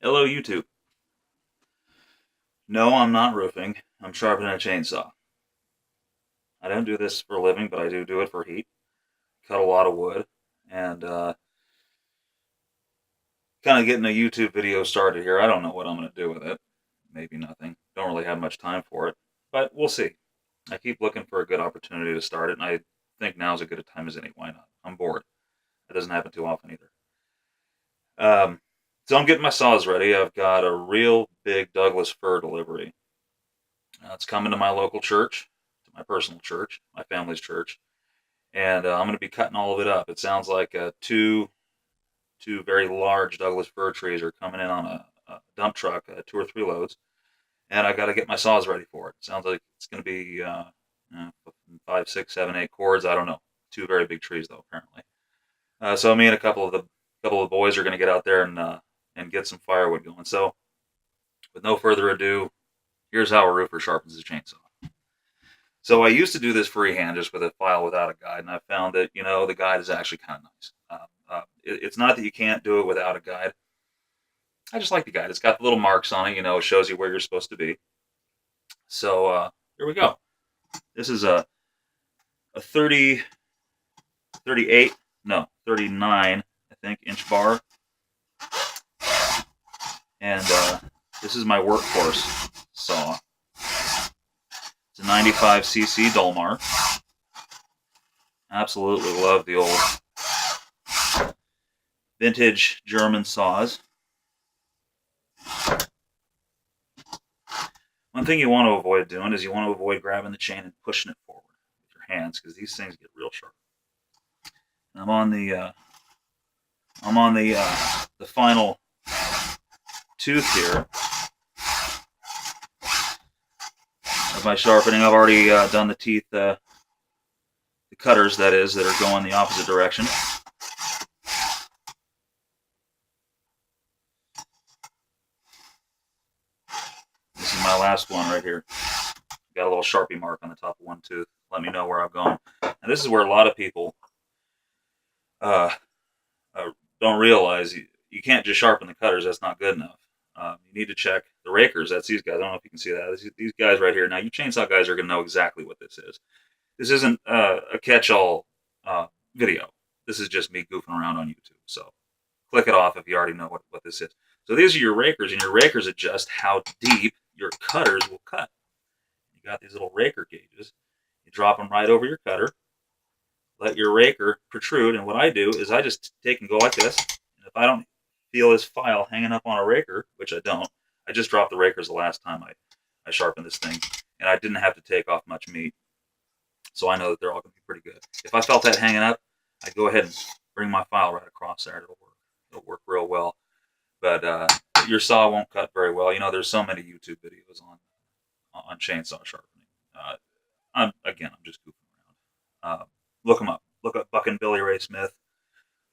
Hello, YouTube. No, I'm not roofing. I'm sharpening a chainsaw. I don't do this for a living, but I do it for heat. Cut a lot of wood, and kind of getting a YouTube video started here. I don't know what I'm going to do with it. Maybe nothing. Don't really have much time for it, but we'll see. I keep looking for a good opportunity to start it, and I think now's as good a time as any. Why not? I'm bored. It doesn't happen too often either. So I'm getting my saws ready. I've got a real big Douglas fir delivery. It's coming to my local church, to my personal church, my family's church, and I'm going to be cutting all of it up. It sounds like two very large Douglas fir trees are coming in on a dump truck, 2 or 3 loads, and I got to get my saws ready for it. Sounds like it's going to be 5, 6, 7, 8 cords. I don't know. Two very big trees though, apparently. So me and a couple of the boys are going to get out there and get some firewood going. So with no further ado, here's how a roofer sharpens his chainsaw. So I used to do this freehand, just with a file without a guide, and I found that the guide is actually kind of nice. It's not that you can't do it without a guide. I just like the guide. It's got the little marks on it. It shows you where you're supposed to be. So here we go. This is a 30, 38, no, 39, I think, inch bar, and this is my workhorse saw. It's a 95cc Dolmar. Absolutely love the old vintage German saws. One thing you want to avoid doing is you want to avoid grabbing the chain and pushing it forward with your hands, because these things get real sharp. And I'm on the final tooth here of my sharpening. I've already done the teeth, the cutters, that are going the opposite direction. This is my last one right here. Got a little Sharpie mark on the top of one tooth. Let me know where I've gone. And this is where a lot of people uh, don't realize you can't just sharpen the cutters. That's not good enough. You need to check the rakers. That's these guys. I don't know if you can see that. These guys right here. Now, you chainsaw guys are going to know exactly what this is. This isn't a catch-all video. This is just me goofing around on YouTube. So click it off if you already know what this is. So these are your rakers, and your rakers adjust how deep your cutters will cut. You got these little raker gauges. You drop them right over your cutter. Let your raker protrude, and what I do is I just take and go like this. And if I don't feel this file hanging up on a raker, which I don't, I just dropped the rakers the last time I sharpened this thing, and I didn't have to take off much meat. So I know that they're all going to be pretty good. If I felt that hanging up, I'd go ahead and bring my file right across there. It'll work. It'll work real well. But your saw won't cut very well. There's so many YouTube videos on chainsaw sharpening. I'm just goofing around. Look them up. Look up Buck and Billy Ray Smith.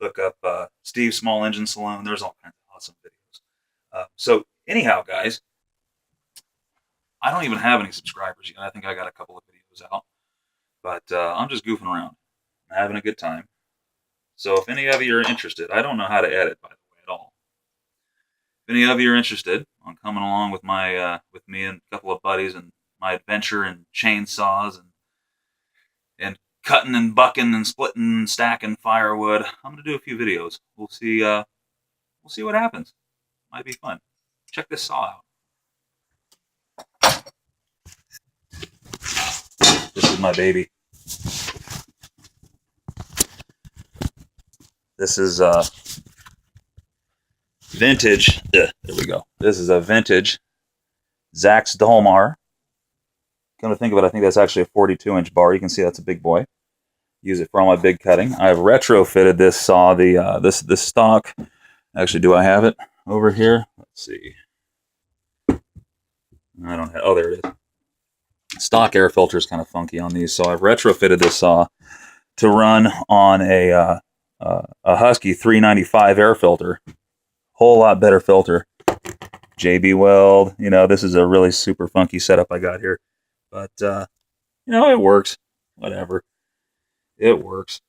Look up Steve Small Engine Saloon. There's all kinds of awesome videos. So anyhow, guys, I don't even have any subscribers yet. I think I got a couple of videos out, but I'm just goofing around. I'm having a good time. So if any of you are interested, I don't know how to edit, by the way, at all. If any of you are interested on coming along with with me and a couple of buddies and my adventure in chainsaws and cutting and bucking and splitting and stacking firewood, I'm gonna do a few videos. We'll see. We'll see what happens. Might be fun. Check this saw out. This is my baby. This is vintage. There we go. This is a vintage Zax Dolmar. Come to think of it, I think that's actually a 42-inch bar. You can see that's a big boy. Use it for all my big cutting. I've retrofitted this saw. This stock. Actually, do I have it over here? Let's see. I don't have. Oh, there it is. Stock air filter is kind of funky on these, so I've retrofitted this saw to run on a Husky 395 air filter. Whole lot better filter. JB Weld. This is a really super funky setup I got here, but it works. Whatever. It works.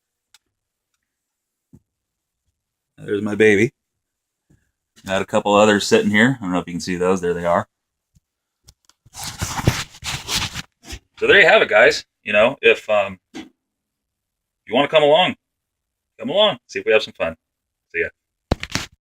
There's my baby. Got a couple others sitting here. I don't know if you can see those. There they are. So there you have it, guys. You know, if you want to come along, see if we have some fun. See ya.